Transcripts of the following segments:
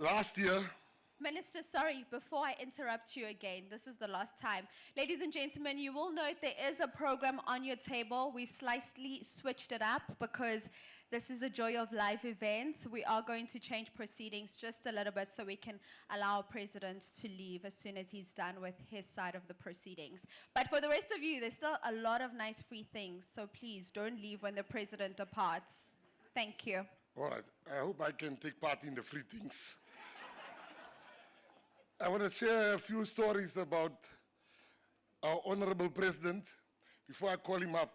last year, Minister, sorry, before I interrupt you again, this is the last time. Ladies and gentlemen, you will note there is a program on your table. We've slightly switched it up because this is the joy of live events. We are going to change proceedings just a little bit so we can allow our president to leave as soon as he's done with his side of the proceedings. But for the rest of you, there's still a lot of nice free things, so please don't leave when the president departs. Thank you. all right, I hope I can take part in the free things. I want to share a few stories about our honorable president before I call him up.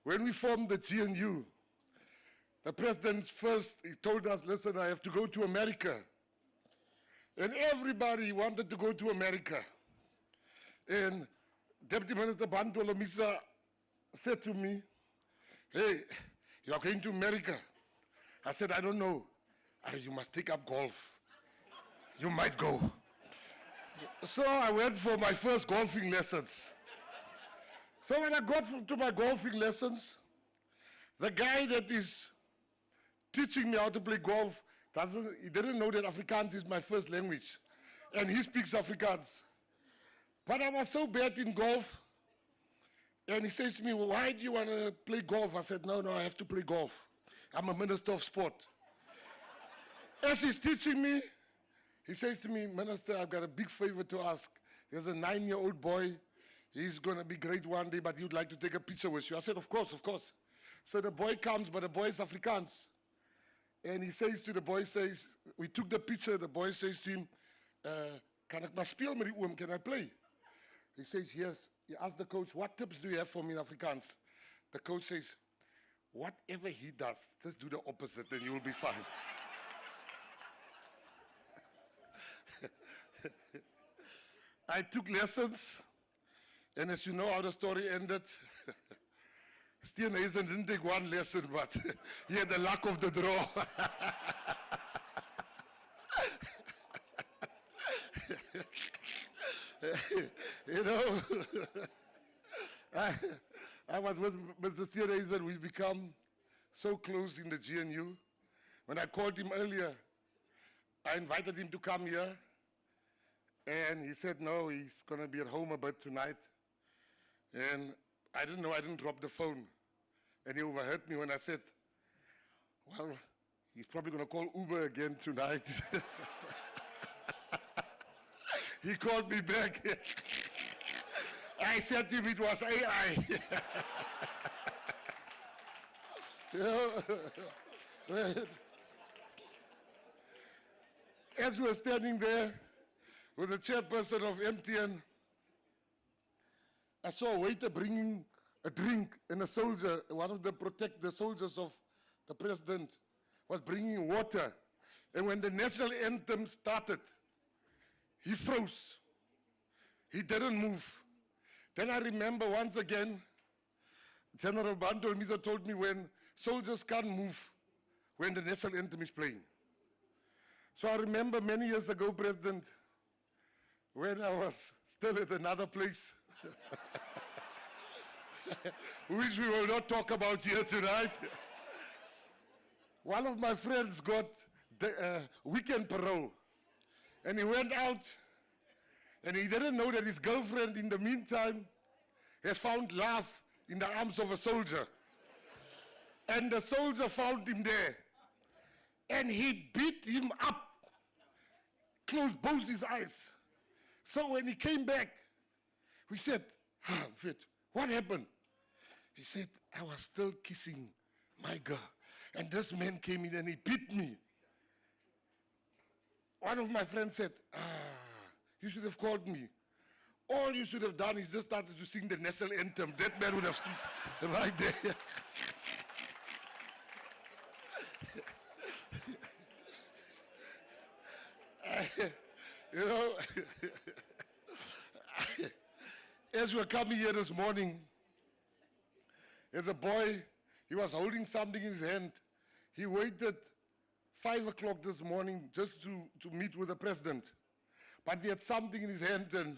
When we formed the GNU, the president first, he told us, listen, I have to go to America. And everybody wanted to go to America. And Deputy Minister Bantu Lomisa said to me, hey, you are going to America. I said, I don't know. You must take up golf. You might go. So I went for my first golfing lessons. So when I got to my golfing lessons, the guy that is teaching me how to play golf, he didn't know that Afrikaans is my first language. And he speaks Afrikaans. But I was so bad in golf. And he says to me, well, why do you want to play golf? I said, no, I have to play golf. I'm a minister of sport. As he's teaching me, he says to me, Minister, I've got a big favor to ask. There's a 9-year-old boy. He's going to be great one day, but he'd like to take a picture with you. I said, of course, of course. So the boy comes, but the boy is Afrikaans. And he says to the boy, we took the picture. The boy says to him, can I speel met die oom? Can I play? He says, yes. He asked the coach, what tips do you have for me in Afrikaans? The coach says, whatever he does, just do the opposite and you'll be fine. I took lessons, and as you know how the story ended, Steenhuisen didn't take one lesson, but he had the luck of the draw. You know, I was with Mr. Steenhuisen. We've become so close in the GNU. When I called him earlier, I invited him to come here. And he said, no, he's going to be at home a bit tonight. And I didn't know, I didn't drop the phone. And he overheard me when I said, well, he's probably going to call Uber again tonight. He called me back. I said to him it was AI. You know? As we were standing there, with the chairperson of MTN, I saw a waiter bringing a drink, and a soldier, one of the soldiers of the president, was bringing water. And when the national anthem started, he froze. He didn't move. Then I remember once again, General Bantu Mizo told me when soldiers can't move when the national anthem is playing. So I remember many years ago, President, when I was still at another place, which we will not talk about here tonight. One of my friends got the weekend parole, and he went out, and he didn't know that his girlfriend, in the meantime, has found love in the arms of a soldier. And the soldier found him there, and he beat him up, closed both his eyes. So when he came back, we said, what happened? He said, I was still kissing my girl. And this man came in and he beat me. One of my friends said, you should have called me. All you should have done is just started to sing the national anthem. That man would have stood right there. You know, as we were coming here this morning, there's a boy, he was holding something in his hand. He waited 5 o'clock this morning just to meet with the president. But he had something in his hand, and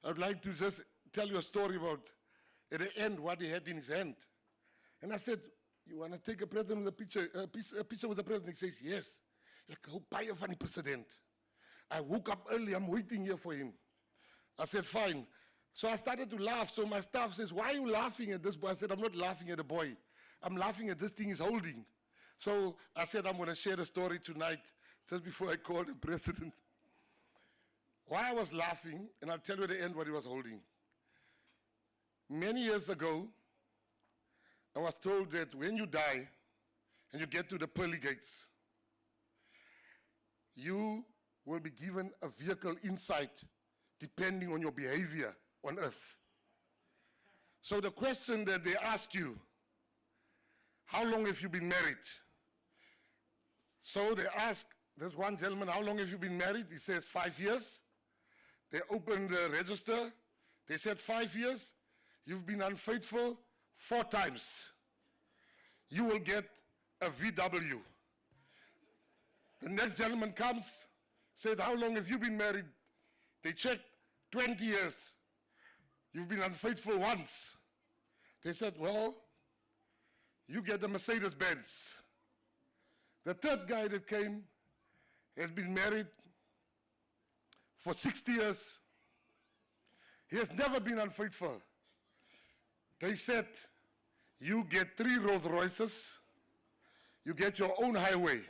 I'd like to just tell you a story about, at the end, what he had in his hand. And I said, you want to take a president with a picture with the president? He says, yes. Ek hou baie van die president. I woke up early, I'm waiting here for him. I said, fine. So I started to laugh. So my staff says, why are you laughing at this boy? I said, I'm not laughing at the boy. I'm laughing at this thing he's holding. So I said, I'm going to share the story tonight, just before I call the president. Why I was laughing, and I'll tell you at the end what he was holding. Many years ago, I was told that when you die and you get to the pearly gates, you will be given a vehicle inside depending on your behavior on earth. So the question that they ask you, how long have you been married? So they ask this one gentleman, how long have you been married? He says 5 years. They opened the register. They said 5 years. You've been unfaithful 4 times. You will get a VW. The next gentleman comes, said, how long have you been married? They checked, 20 years. You've been unfaithful once. They said, well, you get the Mercedes-Benz. The third guy that came has been married for 60 years. He has never been unfaithful. They said, you get 3 Rolls Royces, you get your own highway,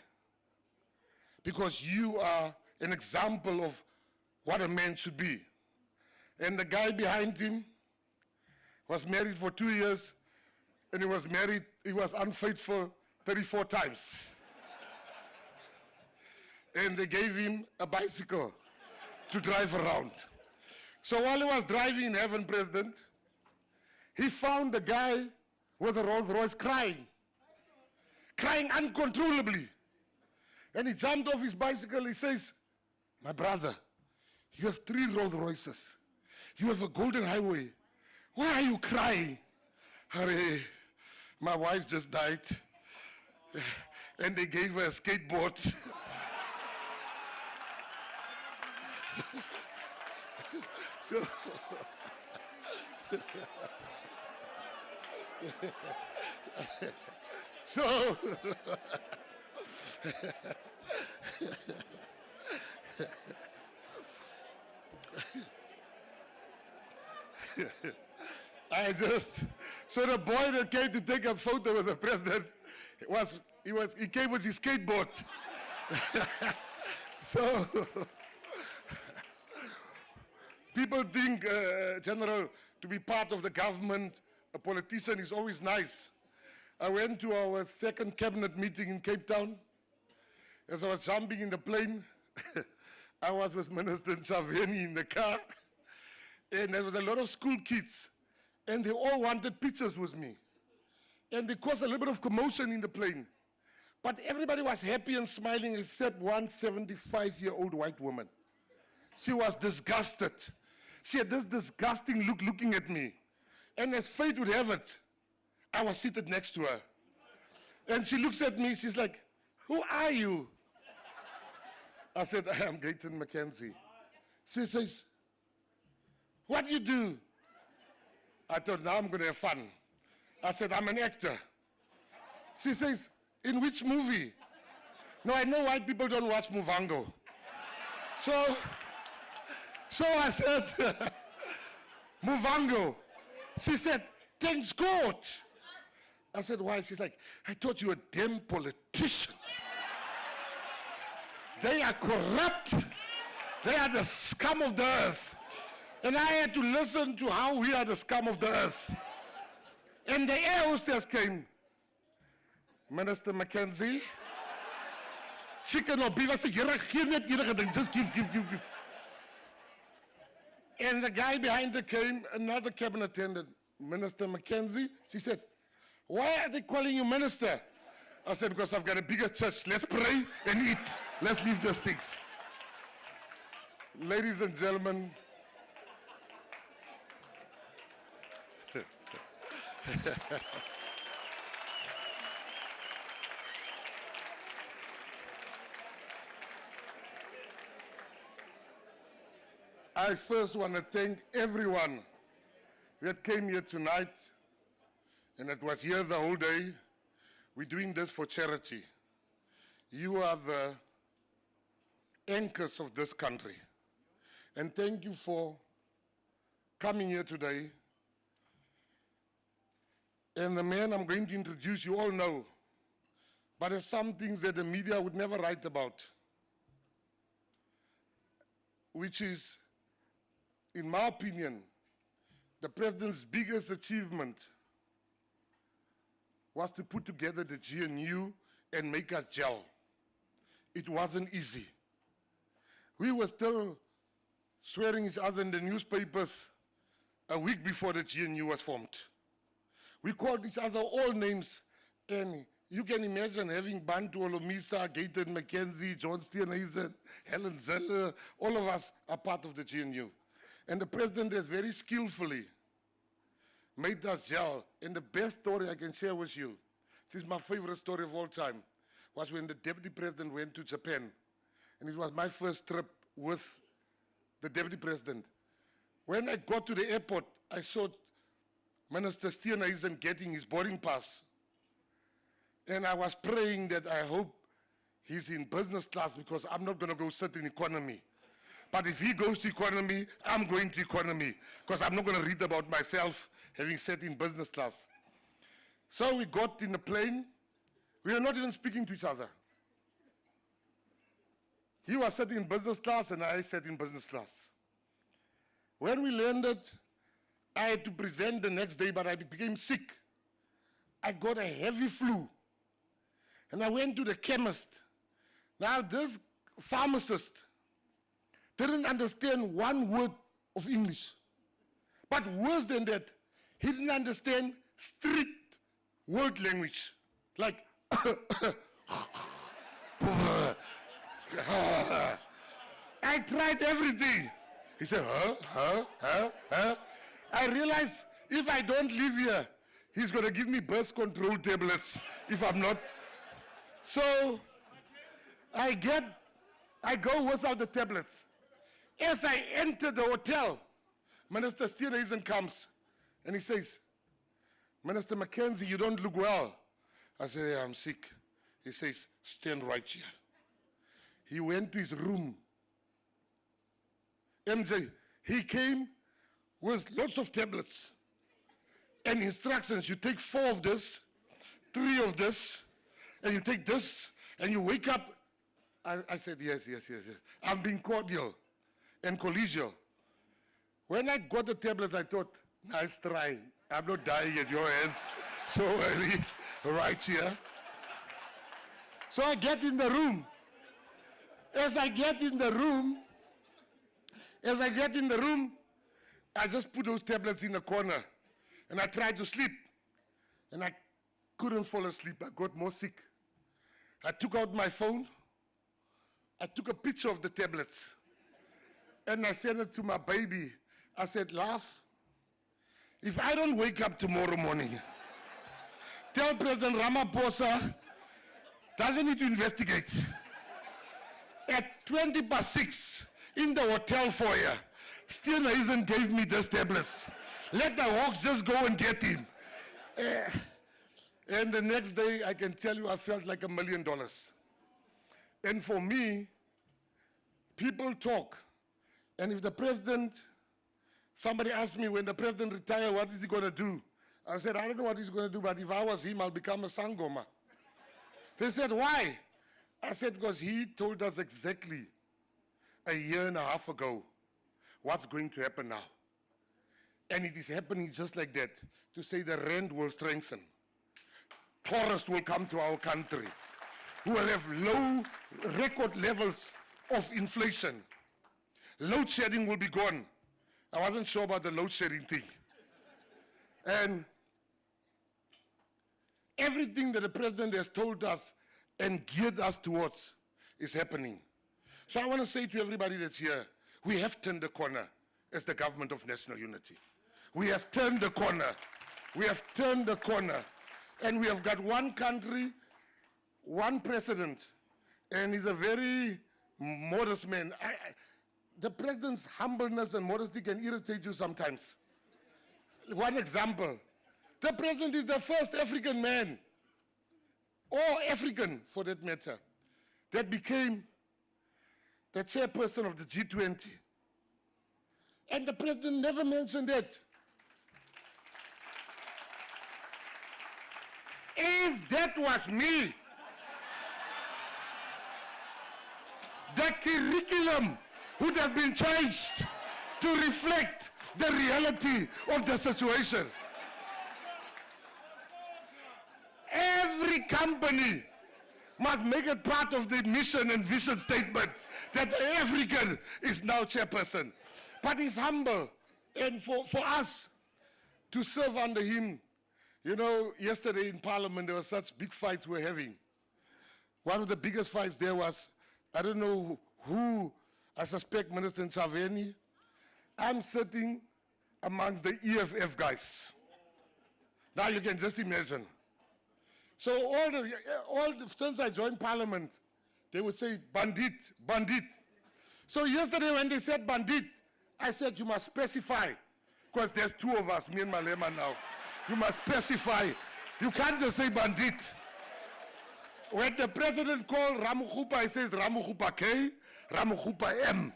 because you are an example of what a man should be. And the guy behind him was married for 2 years, and he was unfaithful 34 times. And they gave him a bicycle to drive around. So while he was driving in heaven, President, he found the guy with a Rolls Royce crying uncontrollably. And he jumped off his bicycle. He says, my brother, you have 3 Rolls Royces. You have a golden highway. Why are you crying? Hurry, my wife just died. And they gave her a skateboard. So, so so the boy that came to take a photo with the president he came with his skateboard. So people think, General, to be part of the government, a politician is always nice. I went to our second cabinet meeting in Cape Town. As I was jumping in the plane, I was with Minister Chaveni in the car, and there was a lot of school kids, and they all wanted pictures with me. And they caused a little bit of commotion in the plane. But everybody was happy and smiling except one 75-year-old white woman. She was disgusted. She had this disgusting look looking at me. And as fate would have it, I was seated next to her. And she looks at me, she's like, who are you? I said, I am Gayton Mackenzie. She says, what do you do? I thought, now I'm going to have fun. I said, I'm an actor. She says, in which movie? No, I know white people don't watch Muvango. So I said, Muvango. She said, thanks God. I said, why? She's like, I thought you were a damn politician. They are corrupt. They are the scum of the earth. And I had to listen to how we are the scum of the earth. And the air hostess came. Minister Mackenzie, chicken or beef. I said, just give. And the guy behind her came, another cabinet attendant, Minister Mackenzie. She said, why are they calling you minister? I said, because I've got a bigger church. Let's pray and eat. Let's leave those things. Ladies and gentlemen, I first want to thank everyone that came here tonight and that was here the whole day. We're doing this for charity. You are the anchors of this country. And thank you for coming here today. And the man I'm going to introduce, you all know, but there's some things that the media would never write about, which is, in my opinion, the president's biggest achievement was to put together the GNU and make us gel. It wasn't easy. We were still swearing each other in the newspapers a week before the GNU was formed. We called each other all names, and you can imagine having Bantu Olomisa, Gaten McKenzie, John Steenhuisen, Helen Zeller, all of us are part of the GNU. And the president has very skillfully made us gel. And the best story I can share with you, this is my favorite story of all time, was when the deputy president went to Japan. And it was my first trip with the deputy president. When I got to the airport, I saw Minister Steenhuisen getting his boarding pass. And I was praying that I hope he's in business class, because I'm not going to go sit in economy. But if he goes to economy, I'm going to economy, because I'm not going to read about myself having sat in business class. So we got in the plane. We were not even speaking to each other. He was sitting in business class and I sat in business class. When we landed, I had to present the next day, but I became sick. I got a heavy flu. And I went to the chemist. Now, this pharmacist didn't understand one word of English. But worse than that, he didn't understand strict word language. Like, I tried everything. He said, I realized if I don't live here, he's going to give me birth control tablets if I'm not. So I go without the tablets. As I enter the hotel, Minister Steenhuisen comes and he says, Minister Mackenzie, you don't look well. I say, I'm sick. He says, stand right here. He went to his room. MJ, he came with lots of tablets and instructions. You take 4 of this, 3 of this, and you take this, and you wake up. I said, yes. I'm being cordial and collegial. When I got the tablets, I thought, nice try. I'm not dying at your hands so early, right here. So I get in the room. As I get in the room, I just put those tablets in the corner and I tried to sleep. And I couldn't fall asleep. I got more sick. I took out my phone. I took a picture of the tablets. And I sent it to my baby. I said, Laugh, if I don't wake up tomorrow morning, tell President Ramaphosa, doesn't need to investigate. At 6:20 in the hotel foyer, Steenhuisen gave me those tablets. Let the Hawks just go and get him. And the next day, I can tell you, I felt like $1 million. And for me, people talk. And if the president, somebody asked me, when the president retires, what is he going to do? I said, I don't know what he's going to do, but if I was him, I'll become a sangoma. They said, why? I said, because he told us exactly a year and a half ago what's going to happen now. And it is happening just like that, to say the rand will strengthen. Tourists will come to our country. We will have low record levels of inflation. Load shedding will be gone. I wasn't sure about the load shedding thing. And everything that the president has told us and geared us towards is happening. So I want to say to everybody that's here, we have turned the corner as the government of national unity. We have turned the corner. We have turned the corner. And we have got one country, one president, and he's a very modest man. The president's humbleness and modesty can irritate you sometimes. One example, the president is the first African man, or African for that matter, that became the chairperson of the G20. And the president never mentioned it. If that was me, the curriculum would have been changed to reflect the reality of the situation. Every company must make it part of the mission and vision statement that the African is now chairperson. But he's humble. And for us to serve under him, you know, yesterday in Parliament, there were such big fights we're having. One of the biggest fights there was, I don't know who, I suspect Minister Nchaveni. I'm sitting amongst the EFF guys. Now you can just imagine. So since I joined Parliament, they would say, bandit, bandit. So yesterday when they said bandit, I said, you must specify, because there's two of us, me and Malema now. You must specify. You can't just say bandit. When the president called Ramokgopa, he says Ramokgopa K, Ramokgopa M.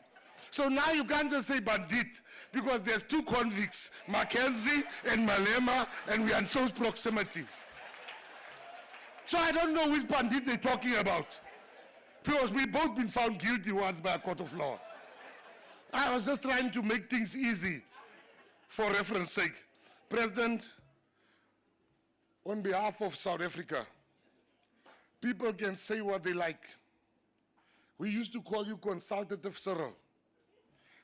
So now you can't just say bandit, because there's two convicts, Mackenzie and Malema, and we are in close proximity. So I don't know which bandit they're talking about, because we've both been found guilty once by a court of law. I was just trying to make things easy for reference sake. President, on behalf of South Africa, people can say what they like. We used to call you consultative Cyril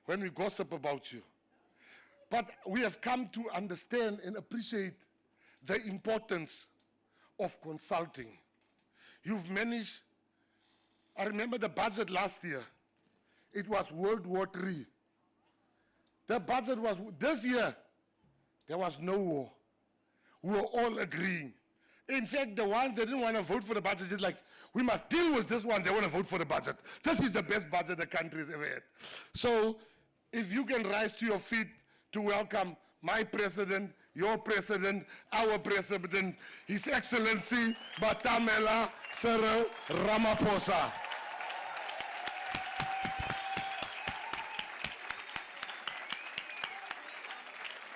when we gossip about you. But we have come to understand and appreciate the importance of consulting. You've managed, I remember the budget last year, it was World War III. The budget was, this year, there was no war. We were all agreeing. In fact, the ones that didn't want to vote for the budget is like, we must deal with this one, they want to vote for the budget. This is the best budget the country has ever had. So, if you can rise to your feet to welcome my president, your president, our president, His Excellency Batamela Cyril Ramaphosa.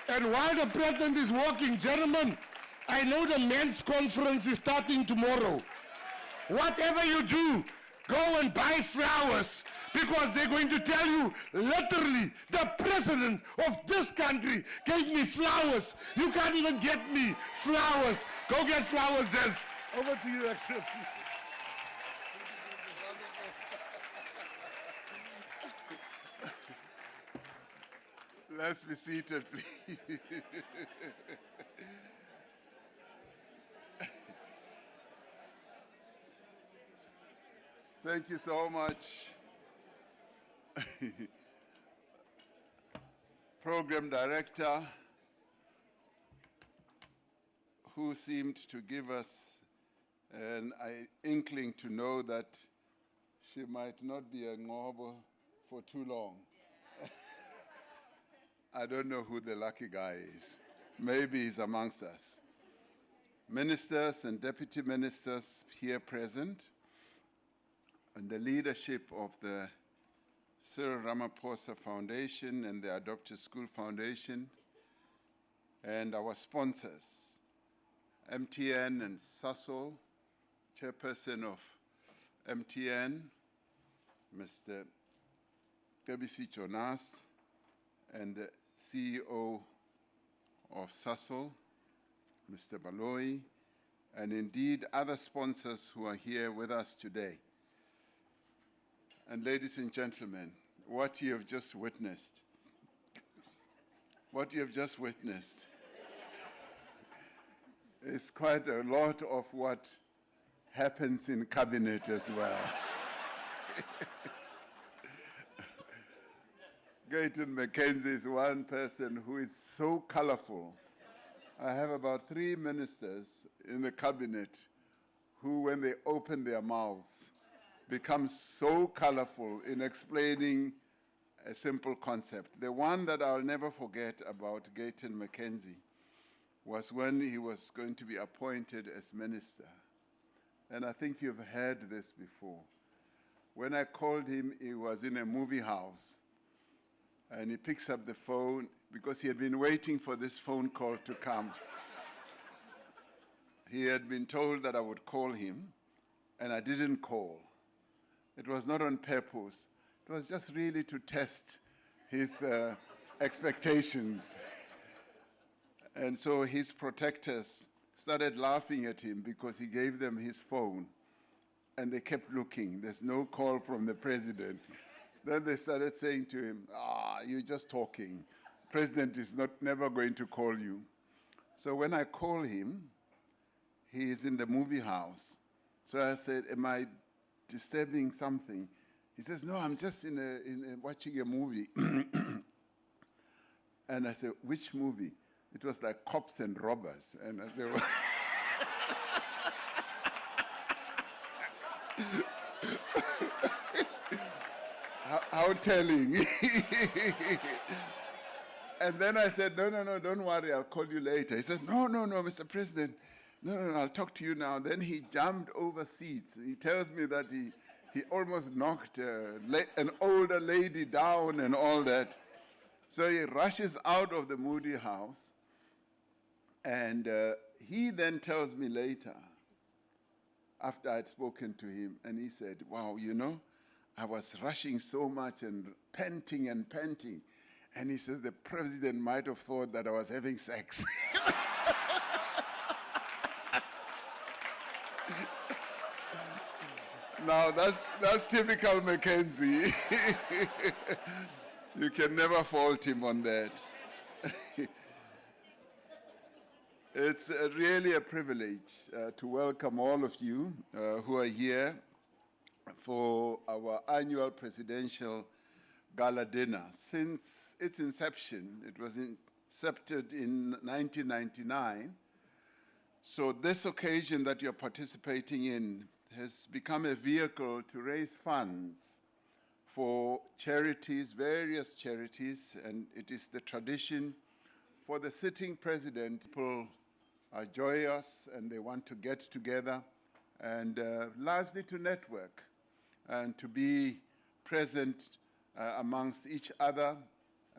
And while the president is walking, gentlemen, I know the men's conference is starting tomorrow. Whatever you do, go and buy flowers, because they're going to tell you, literally, the president of this country gave me flowers. You can't even get me flowers. Go get flowers, gents. Over to you, Excellency. Let's be seated, please. Thank you so much. Program Director, who seemed to give us an inkling to know that she might not be a Ngobo for too long. I don't know who the lucky guy is. Maybe he's amongst us. Ministers and deputy ministers here present, and the leadership of the Cyril Ramaphosa Foundation and the Adopted School Foundation, and our sponsors, MTN and Sasol, chairperson of MTN, Mr. KBC Jonas, and the CEO of Sasol, Mr. Baloyi, and indeed other sponsors who are here with us today. And ladies and gentlemen, what you have just witnessed is quite a lot of what happens in cabinet as well. Gayton Mackenzie is one person who is so colorful. I have about 3 ministers in the cabinet who, when they open their mouths, become so colorful in explaining a simple concept. The one that I'll never forget about Gayton Mackenzie was when he was going to be appointed as minister. And I think you've heard this before. When I called him, he was in a movie house. And he picks up the phone because he had been waiting for this phone call to come. He had been told that I would call him, and I didn't call. It was not on purpose. It was just really to test his expectations. And so his protectors started laughing at him because he gave them his phone. And they kept looking. There's no call from the president. Then they started saying to him, you're just talking. President is never going to call you. So when I call him, he is in the movie house. So I said, am I disturbing something? He says, no, I'm just watching a movie. And I said, which movie? It was like Cops and Robbers. And I said, well, how telling. And then I said, no, don't worry, I'll call you later. He says, no, Mr. President, no, I'll talk to you now. Then he jumped over seats. He tells me that he almost knocked an older lady down and all that. So he rushes out of the Moody house, and he then tells me later, after I'd spoken to him, and he said, wow, I was rushing so much and panting. And he says, the president might have thought that I was having sex. Now, that's typical Mackenzie. You can never fault him on that. It's really a privilege to welcome all of you who are here for our annual presidential gala dinner. Since its inception, it was incepted in 1999. So this occasion that you're participating in has become a vehicle to raise funds for charities, various charities, and it is the tradition for the sitting president. People are joyous and they want to get together and largely to network and to be present amongst each other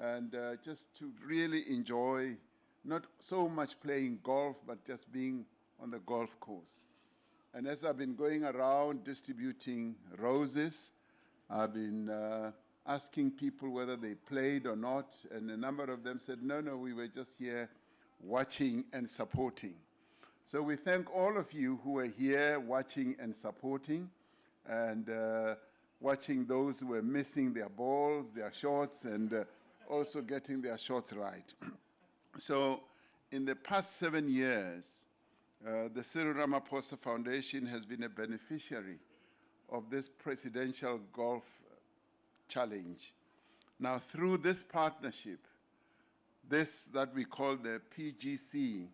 and just to really enjoy not so much playing golf, but just being on the golf course. And as I've been going around distributing roses, I've been asking people whether they played or not, and a number of them said, no, we were just here watching and supporting. So we thank all of you who are here watching and supporting, and watching those who are missing their balls, their shots, and also getting their shots right. So in the past 7 years, the Cyril Ramaphosa Foundation has been a beneficiary of this presidential golf challenge. Now, through this partnership, this that we call the PGC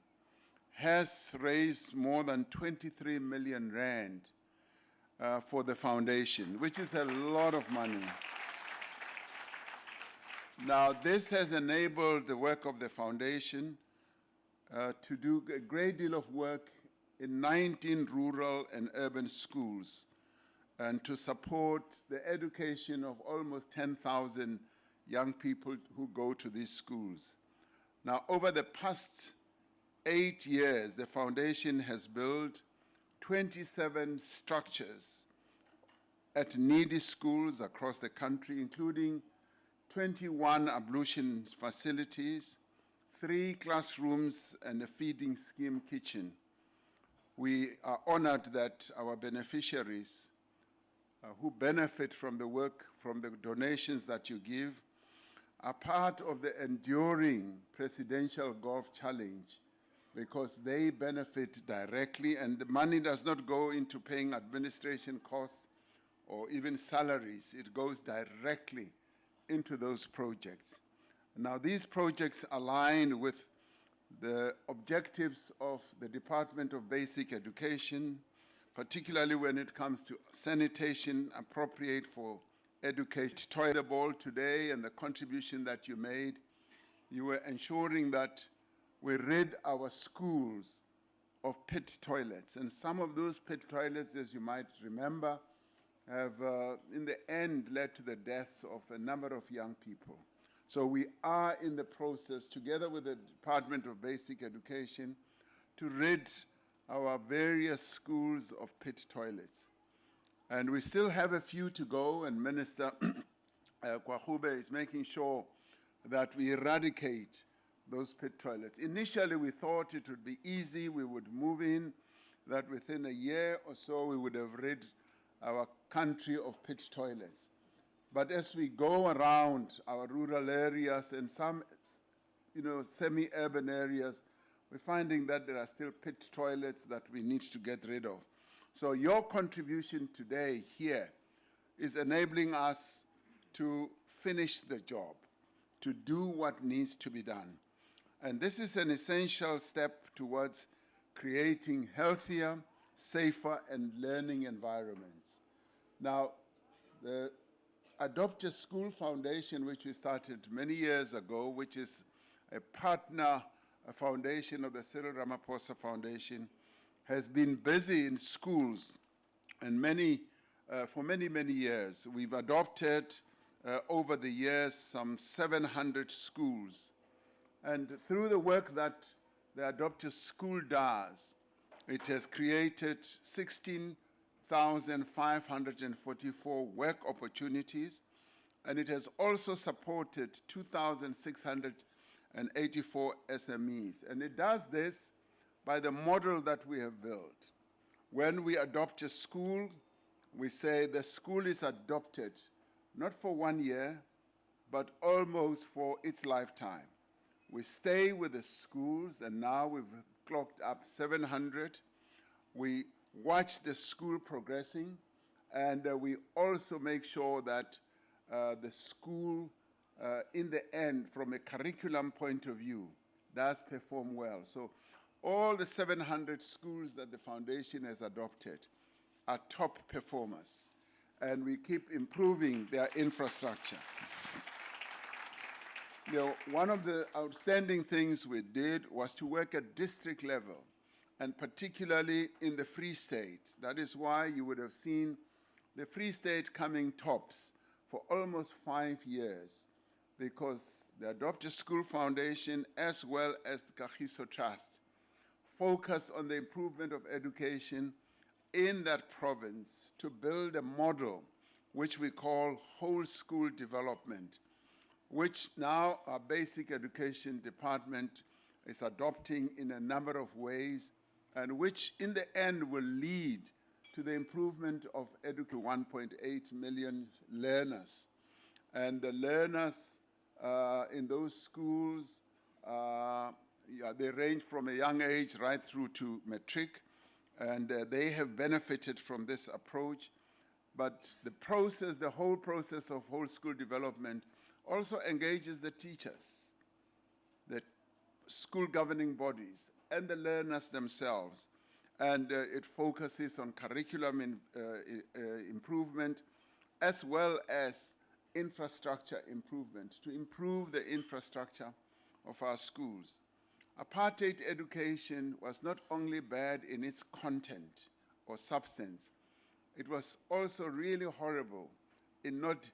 has raised more than 23 million rand for the foundation, which is a lot of money. Now, this has enabled the work of the foundation to do a great deal of work in 19 rural and urban schools and to support the education of almost 10,000 young people who go to these schools. Now, over the past 8 years, the foundation has built 27 structures at needy schools across the country, including 21 ablution facilities, 3 classrooms, and a feeding scheme kitchen. We are honored that our beneficiaries who benefit from the work, from the donations that you give, are part of the enduring Presidential Golf Challenge because they benefit directly, and the money does not go into paying administration costs or even salaries. It goes directly into those projects. Now, these projects align with the objectives of the Department of Basic Education, particularly when it comes to sanitation appropriate for education. Toilet the ball today and the contribution that you made, you were ensuring that we rid our schools of pit toilets. And some of those pit toilets, as you might remember, have, in the end, led to the deaths of a number of young people. So we are in the process, together with the Department of Basic Education, to rid our various schools of pit toilets. And we still have a few to go, and Minister Kwahube is making sure that we eradicate those pit toilets. Initially, we thought it would be easy, we would move in, that within a year or so we would have rid our country of pit toilets. But as we go around our rural areas and some semi-urban areas, we're finding that there are still pit toilets that we need to get rid of. So your contribution today here is enabling us to finish the job, to do what needs to be done. And this is an essential step towards creating healthier, safer, and learning environments. Now, the Adopt a School Foundation, which we started many years ago, which is a partner, a foundation of the Cyril Ramaphosa Foundation, has been busy in schools and for many, many years. We've adopted over the years some 700 schools. And through the work that the Adopt a School does, it has created 16,544 work opportunities, and it has also supported 2,684 SMEs. And it does this by the model that we have built. When we adopt a school, we say the school is adopted, not for 1 year, but almost for its lifetime. We stay with the schools, and now we've clocked up 700. We watch the school progressing, and we also make sure that the school, in the end, from a curriculum point of view, does perform well. So all the 700 schools that the foundation has adopted are top performers, and we keep improving their infrastructure. One of the outstanding things we did was to work at district level, and particularly in the Free State. That is why you would have seen the Free State coming tops for almost 5 years, because the Adopt a School Foundation, as well as the Kagiso Trust, focus on the improvement of education in that province to build a model which we call whole school development, which now our basic education department is adopting in a number of ways, and which in the end will lead to the improvement of 1.8 million learners. And the learners in those schools, they range from a young age right through to matric, and they have benefited from this approach. But the whole process of whole school development also engages the teachers, the school governing bodies, and the learners themselves. And it focuses on curriculum improvement, as well as infrastructure improvement, to improve the infrastructure of our schools. Apartheid education was not only bad in its content or substance, it was also really horrible in not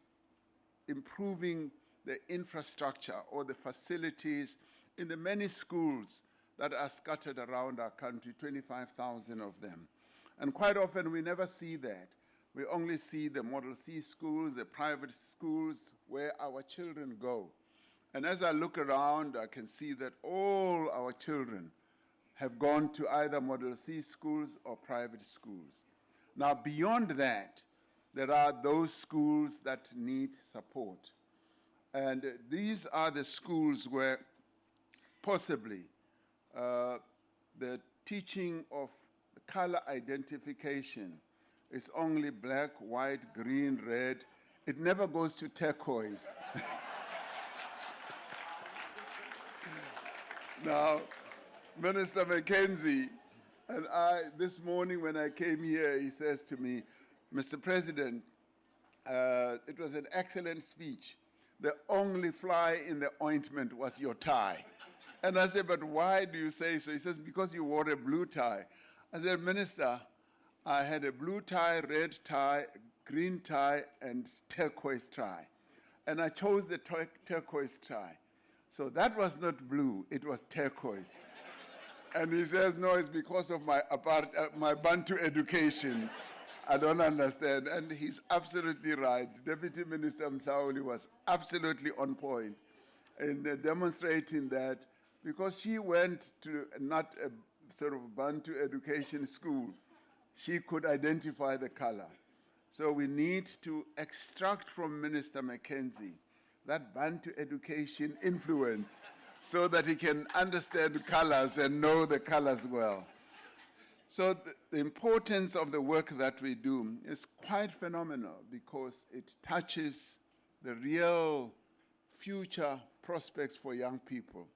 improving the infrastructure or the facilities in the many schools that are scattered around our country, 25,000 of them. And quite often we never see that. We only see the Model C schools, the private schools where our children go. And as I look around, I can see that all our children have gone to either Model C schools or private schools. Now, beyond that, there are those schools that need support. And these are the schools where possibly the teaching of color identification is only black, white, green, red. It never goes to turquoise. Now, Minister Mackenzie and I, this morning when I came here, he says to me, Mr. President, it was an excellent speech. The only fly in the ointment was your tie. And I said, but why do you say so? He says, because you wore a blue tie. I said, Minister, I had a blue tie, red tie, green tie and turquoise tie. And I chose the turquoise tie. So that was not blue, it was turquoise. And he says, no, it's because of my Bantu education. I don't understand. And he's absolutely right. Deputy Minister Mhlauli was absolutely on point in demonstrating that, because she went to not a sort of Bantu education school, she could identify the color. So we need to extract from Minister Mackenzie that Bantu education influence so that he can understand colors and know the colors well. So the importance of the work that we do is quite phenomenal, because it touches the real future prospects for young people.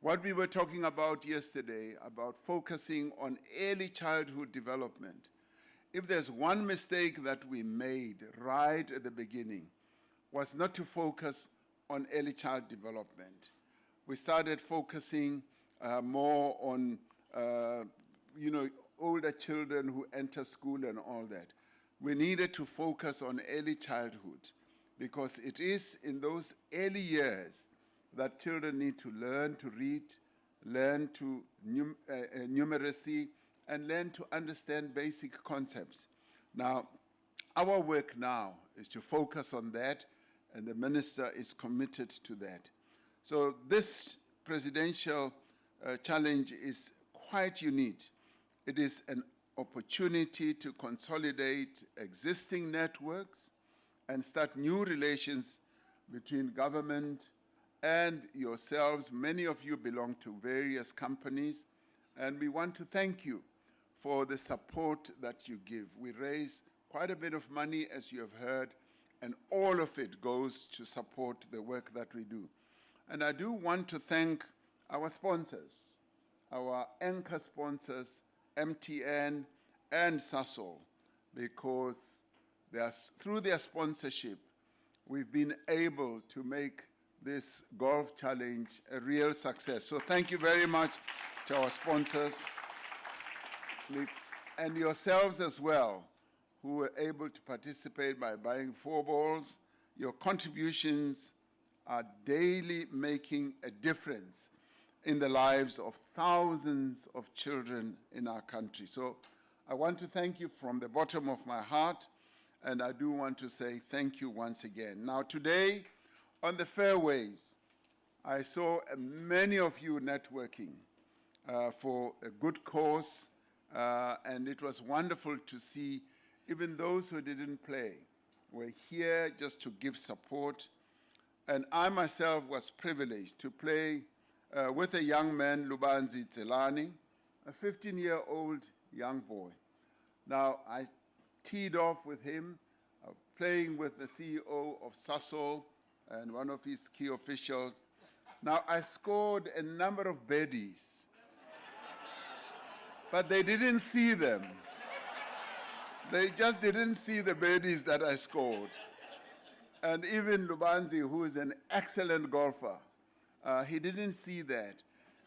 What we were talking about yesterday, about focusing on early childhood development, if there's one mistake that we made right at the beginning, was not to focus on early child development. We started focusing more on older children who enter school and all that. We needed to focus on early childhood, because it is in those early years that children need to learn to read, learn to numeracy, and learn to understand basic concepts. Now, our work now is to focus on that, and the minister is committed to that. So this presidential challenge is quite unique. It is an opportunity to consolidate existing networks and start new relations between government and yourselves. Many of you belong to various companies, and we want to thank you for the support that you give. We raise quite a bit of money, as you have heard, and all of it goes to support the work that we do. And I do want to thank our sponsors, our anchor sponsors, MTN and Sasol, because through their sponsorship, we've been able to make this golf challenge a real success. So thank you very much to our sponsors, and yourselves as well, who were able to participate by buying 4 balls. Your contributions are daily making a difference in the lives of thousands of children in our country. So I want to thank you from the bottom of my heart, and I do want to say thank you once again. Now today, on the fairways, I saw many of you networking for a good cause, and it was wonderful to see even those who didn't play were here just to give support. And I myself was privileged to play with a young man, Lubanzi Tselani, a 15-year-old young boy. Now, I teed off with him, playing with the CEO of Sasol and one of his key officials. Now, I scored a number of birdies, but they didn't see them. They just didn't see the birdies that I scored. And even Lubanzi, who is an excellent golfer, he didn't see that.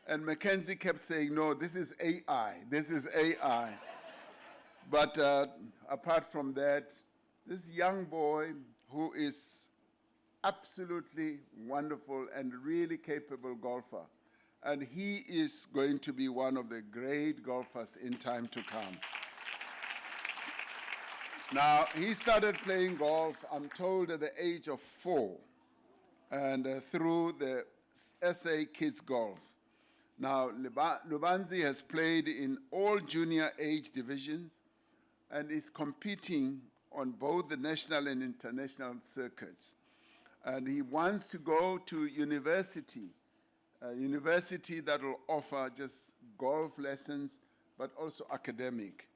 And Mackenzie kept saying, no, this is AI, this is AI. But apart from that, this young boy who is absolutely wonderful and really capable golfer, and he is going to be one of the great golfers in time to come. Now, he started playing golf, I'm told, at the age of 4, and through the SA Kids Golf. Now, Lubanzi has played in all junior age divisions and is competing on both the national and international circuits. And he wants to go to university, a university that will offer just golf lessons, but also academic.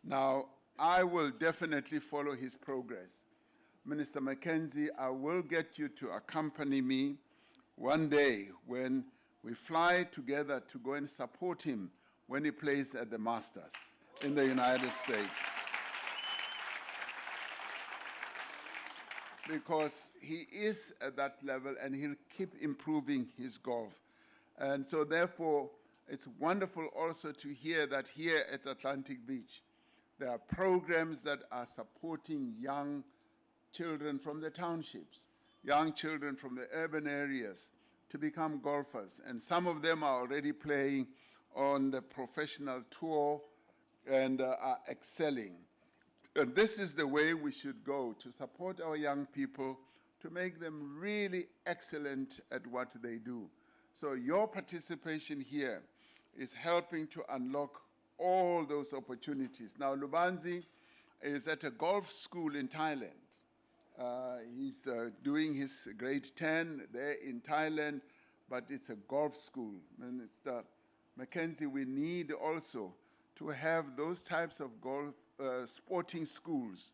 Now, I will definitely follow his progress. Minister Mackenzie, I will get you to accompany me one day when we fly together to go and support him when he plays at the Masters in the United States. Because he is at that level and he'll keep improving his golf. And so therefore, it's wonderful also to hear that here at Atlantic Beach, there are programs that are supporting young children from the townships, young children from the urban areas to become golfers. And some of them are already playing on the professional tour and are excelling. And this is the way we should go to support our young people, to make them really excellent at what they do. So your participation here is helping to unlock all those opportunities. Now, Lubanzi is at a golf school in Thailand. He's doing his grade 10 there in Thailand, but it's a golf school. And it's Mackenzie, we need also to have those types of golf sporting schools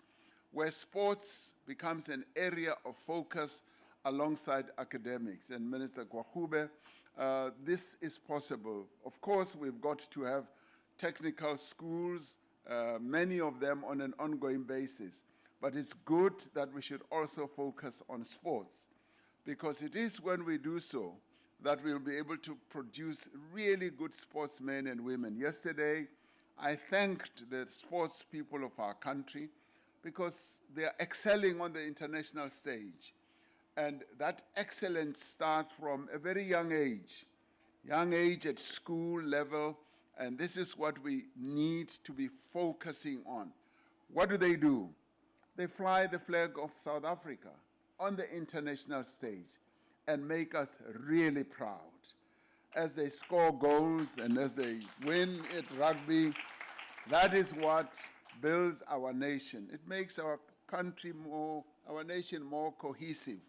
where sports becomes an area of focus alongside academics. And Minister Kwahube, this is possible. Of course, we've got to have technical schools, many of them on an ongoing basis. But it's good that we should also focus on sports, because it is when we do so that we'll be able to produce really good sportsmen and women. Yesterday, I thanked the sports people of our country because they are excelling on the international stage. And that excellence starts from a very young age at school level, and this is what we need to be focusing on. What do? They fly the flag of South Africa on the international stage and make us really proud. As they score goals and as they win at rugby, that is what builds our nation. It makes our country our nation more cohesive.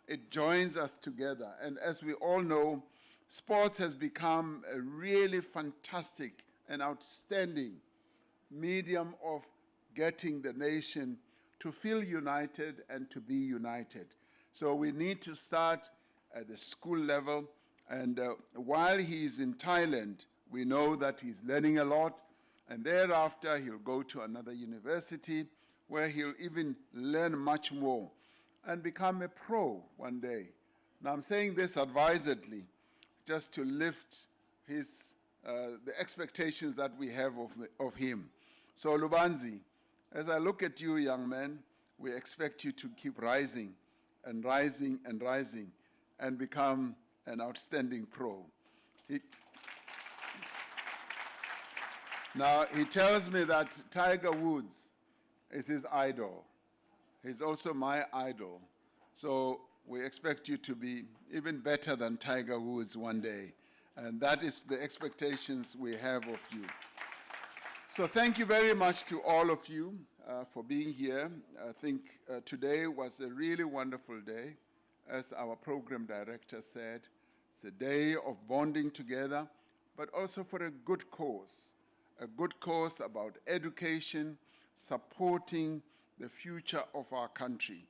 It joins us together. And as we all know, sports has become a really fantastic and outstanding medium of getting the nation to feel united and to be united. So we need to start at the school level. And while he's in Thailand, we know that he's learning a lot. And thereafter, he'll go to another university where he'll even learn much more and become a pro one day. Now, I'm saying this advisedly, just to lift the expectations that we have of him. So, Lubanzi, as I look at you, young man, we expect you to keep rising and rising and rising and become an outstanding pro. Now, he tells me that Tiger Woods is his idol. He's also my idol. So we expect you to be even better than Tiger Woods one day. And that is the expectations we have of you. So thank you very much to all of you for being here. I think today was a really wonderful day. As our program director said, it's a day of bonding together, but also for a good cause about education, supporting the future of our country.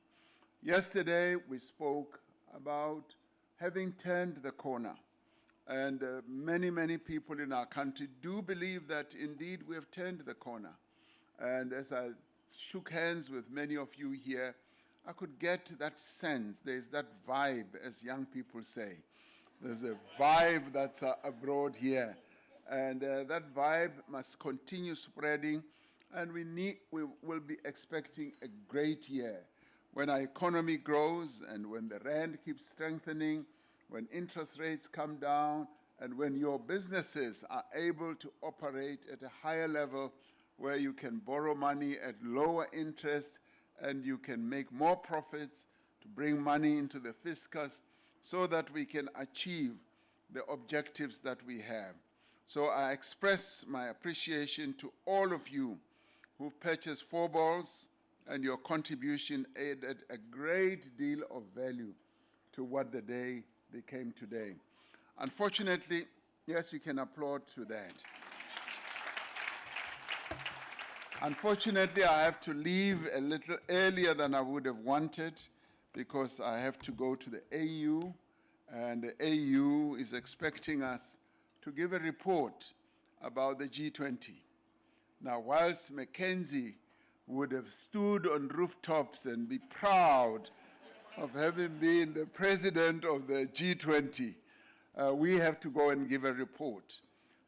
Yesterday, we spoke about having turned the corner. And many, many people in our country do believe that indeed we have turned the corner. And as I shook hands with many of you here, I could get that sense. There's that vibe, as young people say. There's a vibe that's abroad here. And that vibe must continue spreading. And we will be expecting a great year when our economy grows and when the rand keeps strengthening, when interest rates come down, and when your businesses are able to operate at a higher level where you can borrow money at lower interest and you can make more profits to bring money into the fiscus so that we can achieve the objectives that we have. So I express my appreciation to all of you who purchased 4 balls, and your contribution added a great deal of value to what the day became today. Unfortunately, yes, you can applaud to that. Unfortunately, I have to leave a little earlier than I would have wanted because I have to go to the AU, and the AU is expecting us to give a report about the G20. Now, whilst Mackenzie would have stood on rooftops and be proud of having been the president of the G20, we have to go and give a report.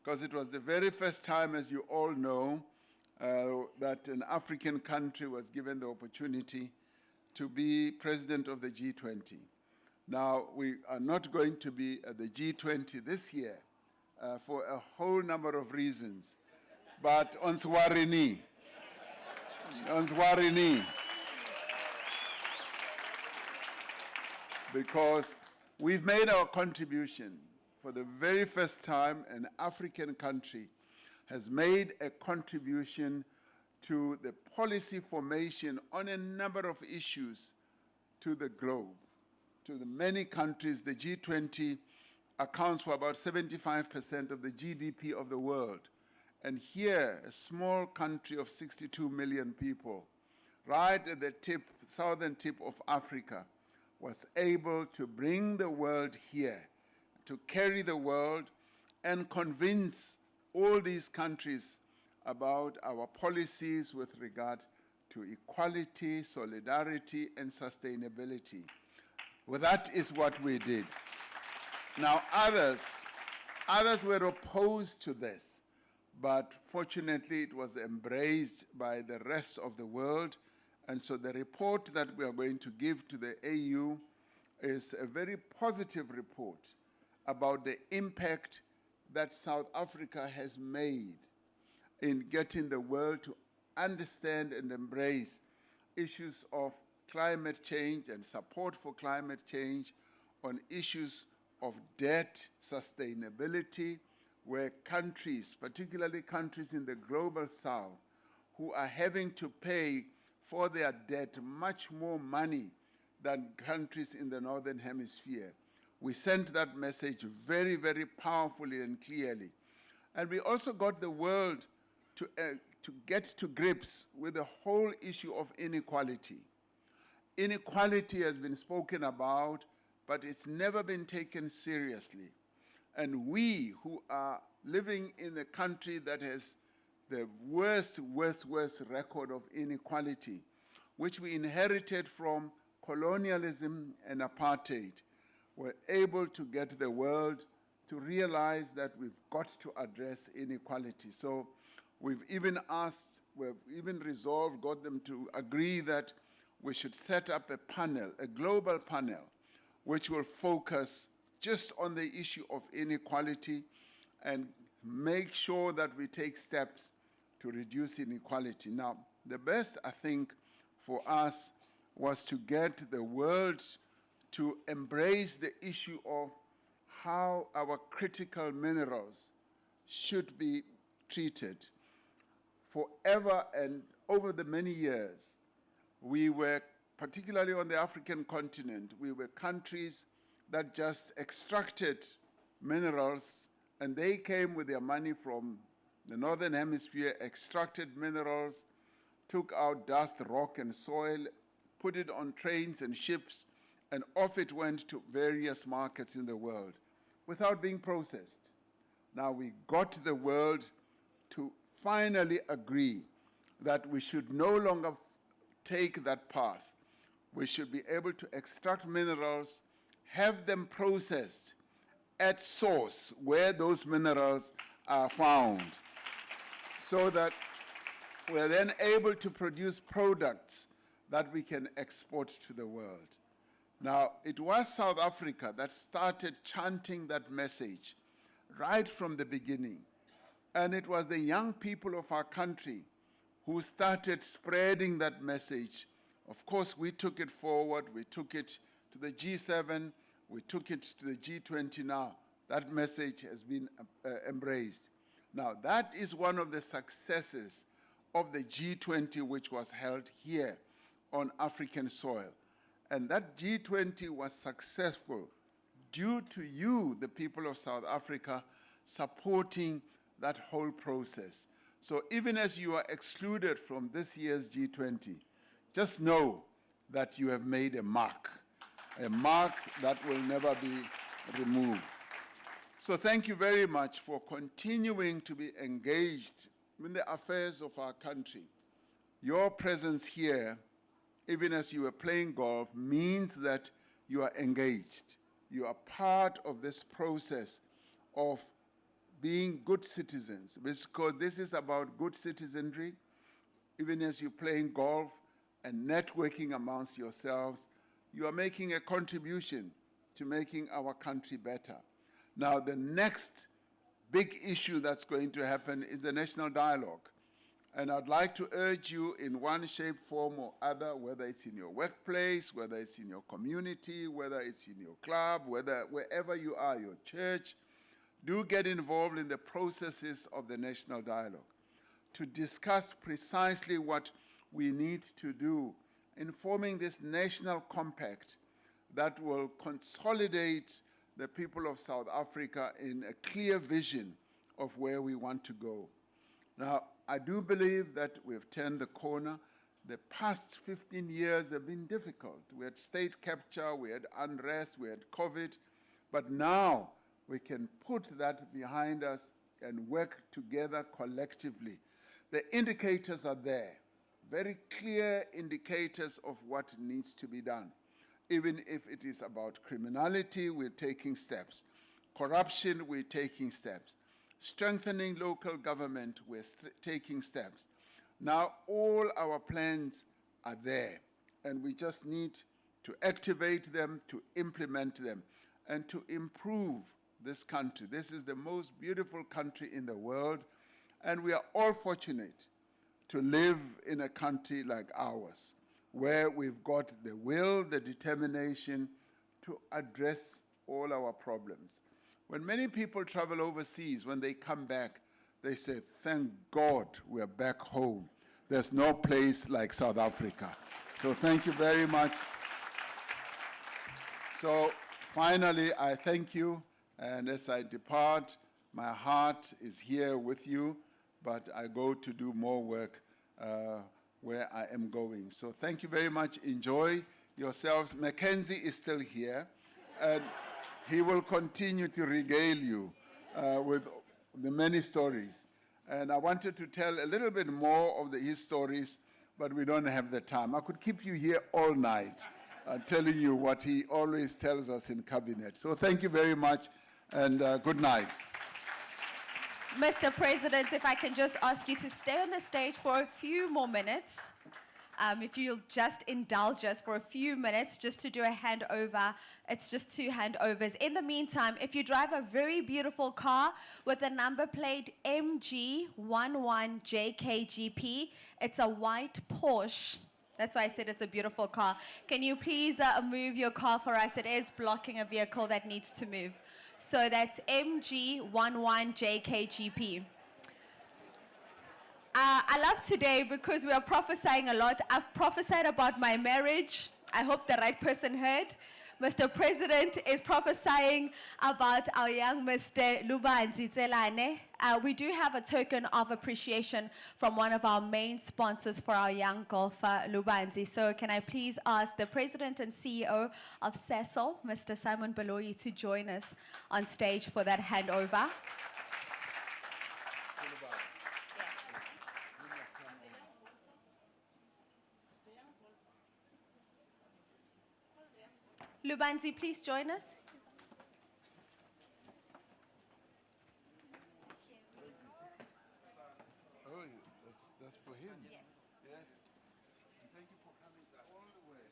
Because it was the very first time, as you all know, that an African country was given the opportunity to be president of the G20. Now, we are not going to be at the G20 this year for a whole number of reasons. But on Swarini, because we've made our contribution. For the very first time, an African country has made a contribution to the policy formation on a number of issues to the globe. To the many countries, the G20 accounts for about 75% of the GDP of the world. And here, a small country of 62 million people, right at the southern tip of Africa, was able to bring the world here, to carry the world and convince all these countries about our policies with regard to equality, solidarity, and sustainability. Well, that is what we did. Now, others were opposed to this, but fortunately it was embraced by the rest of the world. And so the report that we are going to give to the AU is a very positive report about the impact that South Africa has made in getting the world to understand and embrace issues of climate change and support for climate change, on issues of debt sustainability, where countries, particularly countries in the global south, who are having to pay for their debt much more money than countries in the northern hemisphere. We sent that message very, very powerfully and clearly. And we also got the world to get to grips with the whole issue of inequality. Inequality has been spoken about, but it's never been taken seriously. And we who are living in a country that has the worst record of inequality, which we inherited from colonialism and apartheid, were able to get the world to realize that we've got to address inequality. So we've even resolved, got them to agree that we should set up a panel, a global panel, which will focus just on the issue of inequality and make sure that we take steps to reduce inequality. Now, the best, I think, for us was to get the world to embrace the issue of how our critical minerals should be treated. Forever and over the many years, we were, particularly on the African continent, we were countries that just extracted minerals, and they came with their money from the northern hemisphere, extracted minerals, took out dust, rock, and soil, put it on trains and ships, and off it went to various markets in the world without being processed. Now we got the world to finally agree that we should no longer take that path. We should be able to extract minerals, have them processed at source where those minerals are found, so that we're then able to produce products that we can export to the world. Now, it was South Africa that started chanting that message right from the beginning. And it was the young people of our country who started spreading that message. Of course, we took it forward. We took it to the G7. We took it to the G20 now. That message has been embraced. Now, that is one of the successes of the G20, which was held here on African soil. And that G20 was successful due to you, the people of South Africa, supporting that whole process. So even as you are excluded from this year's G20, just know that you have made a mark that will never be removed. So thank you very much for continuing to be engaged in the affairs of our country. Your presence here, even as you are playing golf, means that you are engaged. You are part of this process of being good citizens, because this is about good citizenry, even as you're playing golf and networking amongst yourselves, you are making a contribution to making our country better. Now, the next big issue that's going to happen is the national dialogue. And I'd like to urge you in one shape, form, or other, whether it's in your workplace, whether it's in your community, whether it's in your club, wherever you are, your church, do get involved in the processes of the national dialogue to discuss precisely what we need to do in forming this national compact that will consolidate the people of South Africa in a clear vision of where we want to go. Now, I do believe that we've turned the corner. The past 15 years have been difficult. We had state capture, we had unrest, we had COVID, but now we can put that behind us and work together collectively. The indicators are there, very clear indicators of what needs to be done. Even if it is about criminality, we're taking steps. Corruption, we're taking steps. Strengthening local government, we're taking steps. Now, all our plans are there, and we just need to activate them, to implement them, and to improve this country. This is the most beautiful country in the world, and we are all fortunate to live in a country like ours, where we've got the will, the determination to address all our problems. When many people travel overseas, when they come back, they say, thank God we're back home. There's no place like South Africa. So thank you very much. So finally, I thank you. And as I depart, my heart is here with you, but I go to do more work where I am going. So thank you very much. Enjoy yourselves. Mackenzie is still here, and he will continue to regale you with the many stories. And I wanted to tell a little bit more of his stories, but we don't have the time. I could keep you here all night telling you what he always tells us in cabinet. So thank you very much, and good night. Mr. President, if I can just ask you to stay on the stage for a few more minutes. If you'll just indulge us for a few minutes just to do a handover. It's just 2 handovers. In the meantime, if you drive a very beautiful car with a number plate MG11JKGP, it's a white Porsche. That's why I said it's a beautiful car. Can you please move your car for us? It is blocking a vehicle that needs to move. So that's MG11JKGP. I love today because we are prophesying a lot. I've prophesied about my marriage. I hope the right person heard. Mr. President is prophesying about our young Mr. Lubanzi Tselane. We do have a token of appreciation from one of our main sponsors for our young golfer, Lubanzi. So can I please ask the President and CEO of Cecil, Mr. Simon Baloyi, to join us on stage for that handover. Lubanzi, please join us. Oh, that's for him. Yes. Yes. Thank you for coming all the way.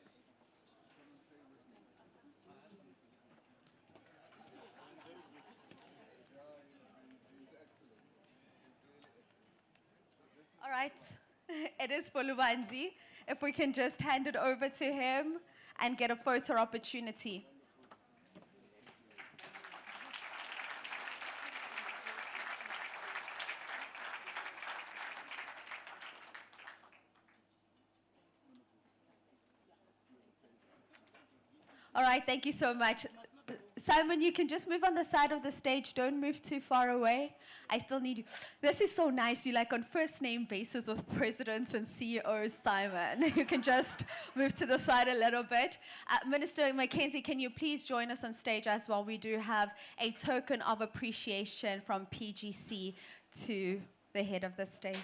All right. It is for Lubanzi. If we can just hand it over to him and get a photo opportunity. All right, thank you so much. Simon, you can just move on the side of the stage. Don't move too far away. I still need you. This is so nice. You like on first name basis with presidents and CEOs, Simon. You can just move to the side a little bit. Minister Mackenzie, can you please join us on stage as well? We do have a token of appreciation from PGC to the head of the state.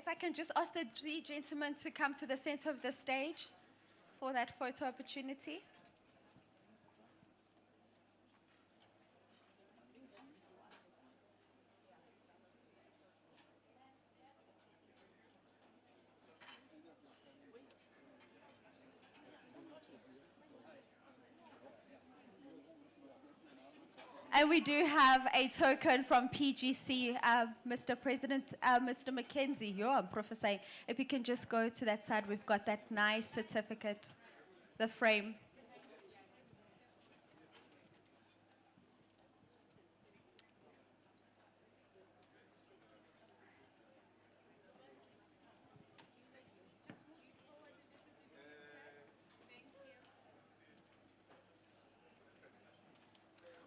If I can just ask the three gentlemen to come to the center of the stage for that photo opportunity. And we do have a token from PGC, Mr. President, Mr. Mackenzie. I'm prophesying. If you can just go to that side, we've got that nice certificate, the frame.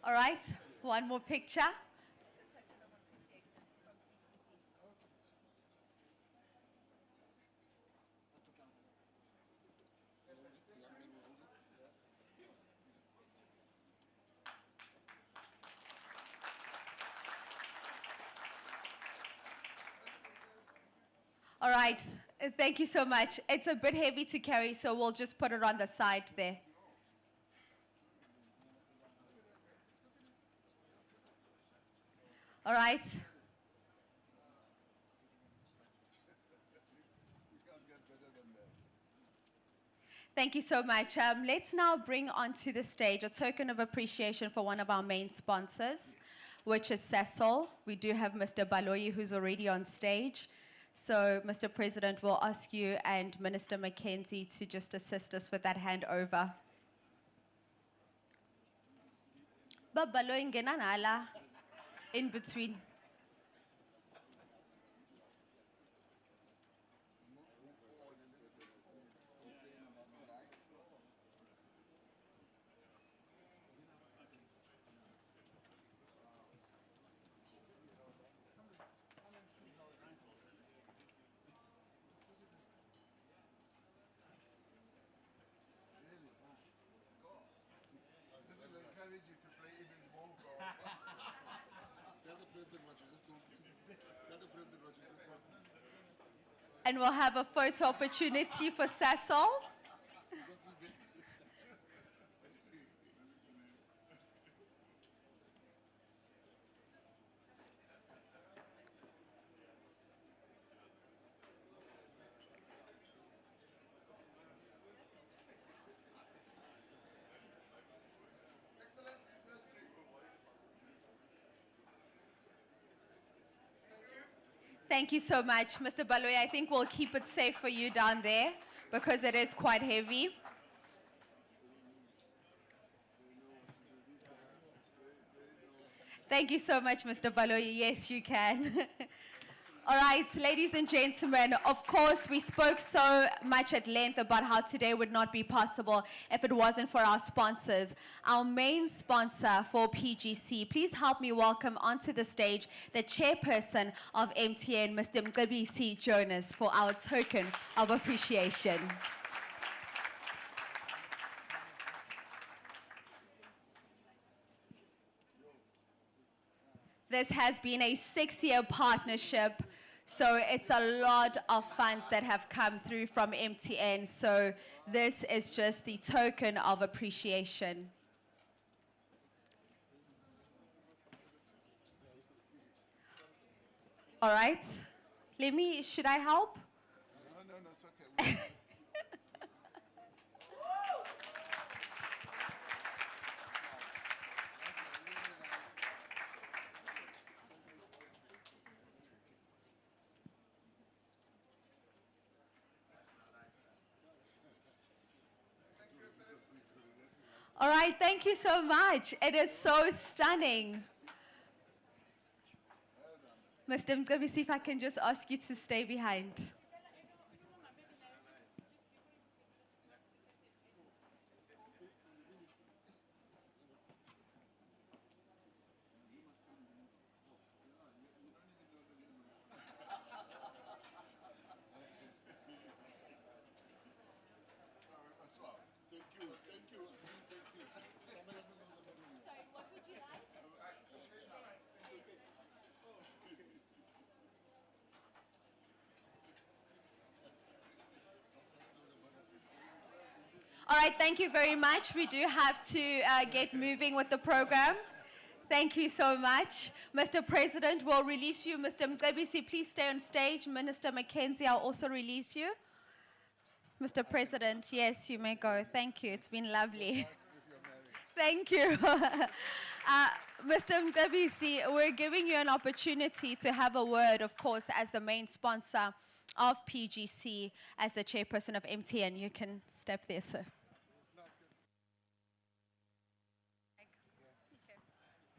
All right, one more picture. All right, thank you so much. It's a bit heavy to carry, so we'll just put it on the side there. All right. Thank you so much. Let's now bring onto the stage a token of appreciation for one of our main sponsors, which is Cecil. We do have Mr. Baloyi, who's already on stage. So, Mr. President, we'll ask you and Minister Mackenzie to just assist us with that handover. But Baloyi ngena nala in between. And we'll have a photo opportunity for Cecil. Thank you so much, Mr. Baloyi. I think we'll keep it safe for you down there because it is quite heavy. Thank you so much, Mr. Baloyi. Yes, you can. All right, ladies and gentlemen, of course, we spoke so much at length about how today would not be possible if it wasn't for our sponsors. Our main sponsor for PGC, please help me welcome onto the stage the chairperson of MTN, Mr. Mcebisi Jonas, for our token of appreciation. This has been a 6-year partnership, so it's a lot of funds that have come through from MTN. So this is just the token of appreciation. All right, should I help? No, it's okay. All right, thank you so much. It is so stunning. Mr. Mcebisi, if I can just ask you to stay behind. All right, thank you very much. We do have to get moving with the program. Thank you so much. Mr. President, we'll release you. Mr. Mcebisi, please stay on stage. Minister Mackenzie, I'll also release you. Mr. President, yes, you may go. Thank you. It's been lovely. Thank you. Mr. Mcebisi, we're giving you an opportunity to have a word, of course, as the main sponsor of PGC, as the chairperson of MTN. You can step there, sir.